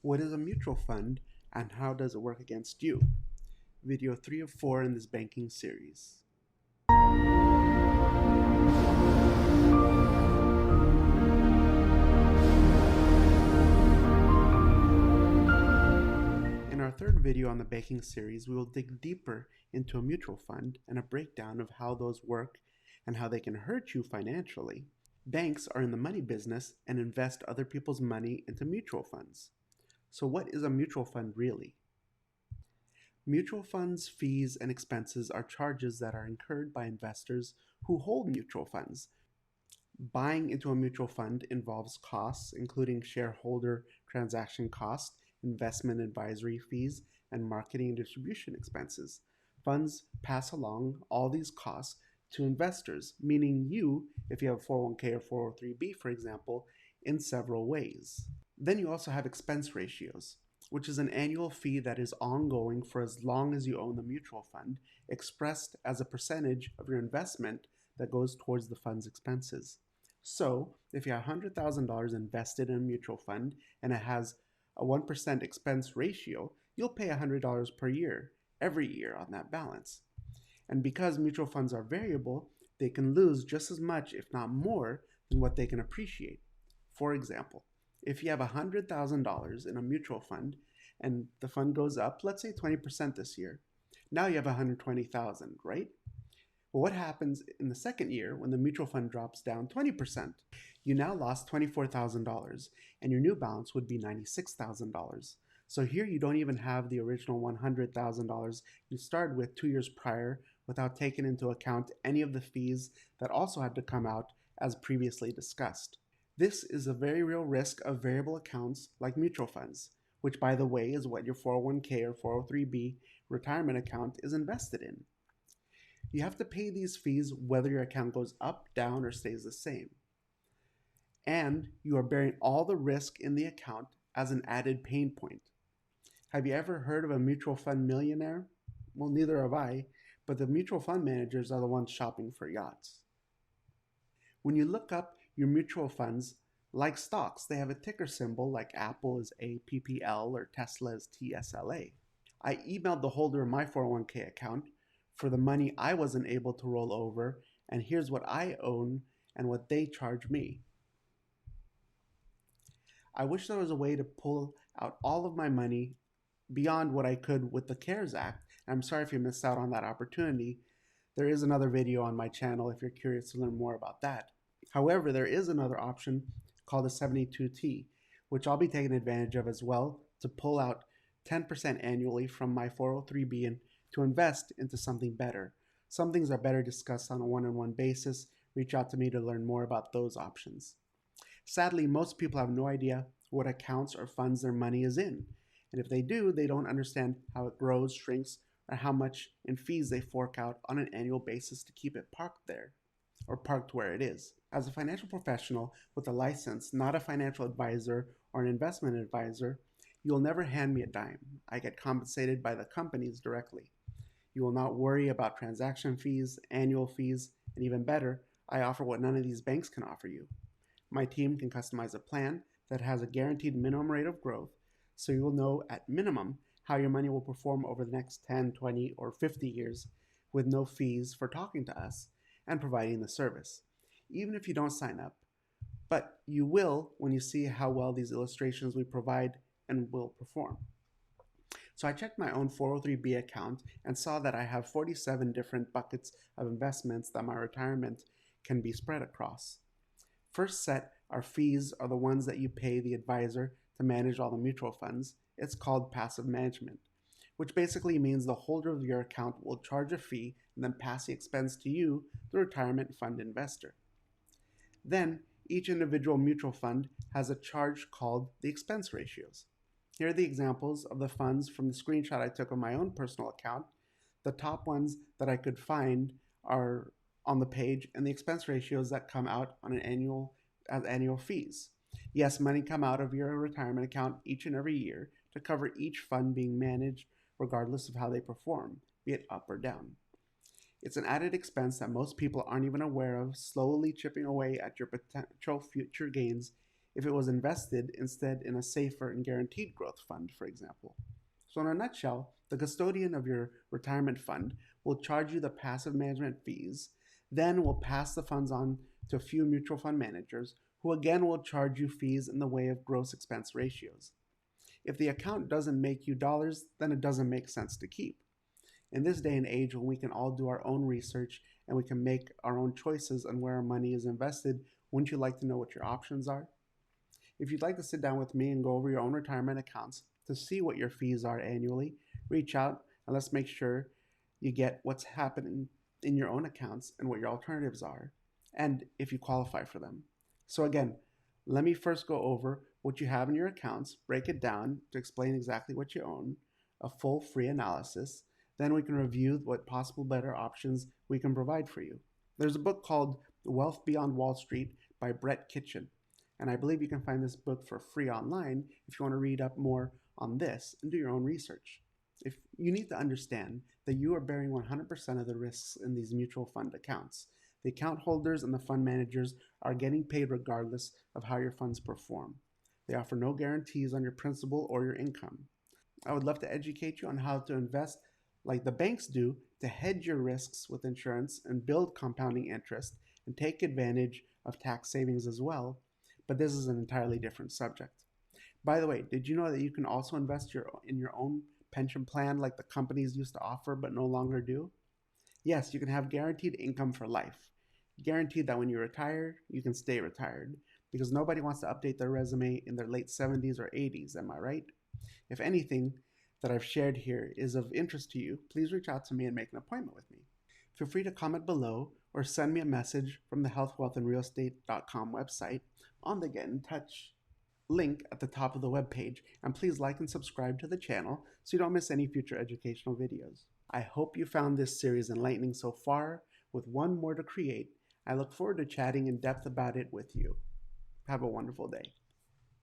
What is a mutual fund and how does it work against you? Video 3 of 4 in this banking series. In our third video on the banking series, we will dig deeper into a mutual fund and a breakdown of how those work and how they can hurt you financially. Banks are in the money business and invest other people's money into mutual funds. So what is a mutual fund really? Mutual funds, fees, and expenses are charges that are incurred by investors who hold mutual funds. Buying into a mutual fund involves costs, including shareholder transaction costs, investment advisory fees, and marketing and distribution expenses. Funds pass along all these costs to investors, meaning you, if you have a 401k or 403b, for example, in several ways. Then you also have expense ratios, which is an annual fee that is ongoing for as long as you own the mutual fund, expressed as a percentage of your investment that goes towards the fund's expenses. So, if you have $100,000 invested in a mutual fund and it has a 1% expense ratio, you'll pay $100 per year, every year on that balance. And because mutual funds are variable, they can lose just as much, if not more, than what they can appreciate. For example, if you have $100,000 in a mutual fund and the fund goes up, let's say 20% this year, now you have $120,000, right? Well, what happens in the second year when the mutual fund drops down 20%? You now lost $24,000 and your new balance would be $96,000. So here you don't even have the original $100,000 you started with 2 years prior without taking into account any of the fees that also had to come out as previously discussed. This is a very real risk of variable accounts like mutual funds, which by the way is what your 401k or 403b retirement account is invested in. You have to pay these fees whether your account goes up, down, or stays the same. And you are bearing all the risk in the account as an added pain point. Have you ever heard of a mutual fund millionaire? Well, neither have I, but the mutual fund managers are the ones shopping for yachts. When you look up your mutual funds, like stocks, they have a ticker symbol like Apple is APPL or Tesla is TSLA. I emailed the holder of my 401k account for the money I wasn't able to roll over, and here's what I own and what they charge me. I wish there was a way to pull out all of my money beyond what I could with the CARES Act. I'm sorry if you missed out on that opportunity. There is another video on my channel if you're curious to learn more about that. However, there is another option called a 72T, which I'll be taking advantage of as well to pull out 10% annually from my 403b and to invest into something better. Some things are better discussed on a one-on-one basis. Reach out to me to learn more about those options. Sadly, most people have no idea what accounts or funds their money is in. And if they do, they don't understand how it grows, shrinks, or how much in fees they fork out on an annual basis to keep it parked there, or parked where it is. As a financial professional with a license, not a financial advisor or an investment advisor, you will never hand me a dime. I get compensated by the companies directly. You will not worry about transaction fees, annual fees, and even better, I offer what none of these banks can offer you. My team can customize a plan that has a guaranteed minimum rate of growth, so you will know at minimum how your money will perform over the next 10, 20, or 50 years with no fees for talking to us and providing the service, even if you don't sign up. But you will when you see how well these illustrations we provide and will perform. So I checked my own 403b account and saw that I have 47 different buckets of investments that my retirement can be spread across. First set are fees are the ones that you pay the advisor to manage all the mutual funds. It's called passive management, which basically means the holder of your account will charge a fee and then pass the expense to you, the retirement fund investor. Then each individual mutual fund has a charge called the expense ratios. Here are the examples of the funds from the screenshot I took of my own personal account. The top ones that I could find are on the page and the expense ratios that come out on as annual fees. Yes, money come out of your retirement account each and every year to cover each fund being managed regardless of how they perform, be it up or down. It's an added expense that most people aren't even aware of, slowly chipping away at your potential future gains if it was invested instead in a safer and guaranteed growth fund, for example. So, in a nutshell, the custodian of your retirement fund will charge you the passive management fees, then will pass the funds on to a few mutual fund managers, who again will charge you fees in the way of gross expense ratios. If the account doesn't make you dollars, then it doesn't make sense to keep. In this day and age when we can all do our own research and we can make our own choices on where our money is invested, wouldn't you like to know what your options are? If you'd like to sit down with me and go over your own retirement accounts to see what your fees are annually, reach out and let's make sure you get what's happening in your own accounts and what your alternatives are, and if you qualify for them. So again, let me first go over what you have in your accounts, break it down to explain exactly what you own, a full free analysis. Then we can review what possible better options we can provide for you. There's a book called Wealth Beyond Wall Street by Brett Kitchen, and I believe you can find this book for free online if you want to read up more on this and do your own research. If you need to understand that you are bearing 100% of the risks in these mutual fund accounts. The account holders and the fund managers are getting paid regardless of how your funds perform. They offer no guarantees on your principal or your income. I would love to educate you on how to invest like the banks do to hedge your risks with insurance and build compounding interest and take advantage of tax savings as well, but this is an entirely different subject. By the way, did you know that you can also invest in your own pension plan like the companies used to offer but no longer do? Yes, you can have guaranteed income for life. Guaranteed that when you retire, you can stay retired, because nobody wants to update their resume in their late 70s or 80s, am I right? If anything that I've shared here is of interest to you, please reach out to me and make an appointment with me. Feel free to comment below or send me a message from the healthwealthandrealestate.com website on the Get in Touch link at the top of the webpage, and please like and subscribe to the channel so you don't miss any future educational videos. I hope you found this series enlightening so far, with one more to create. I look forward to chatting in depth about it with you. Have a wonderful day.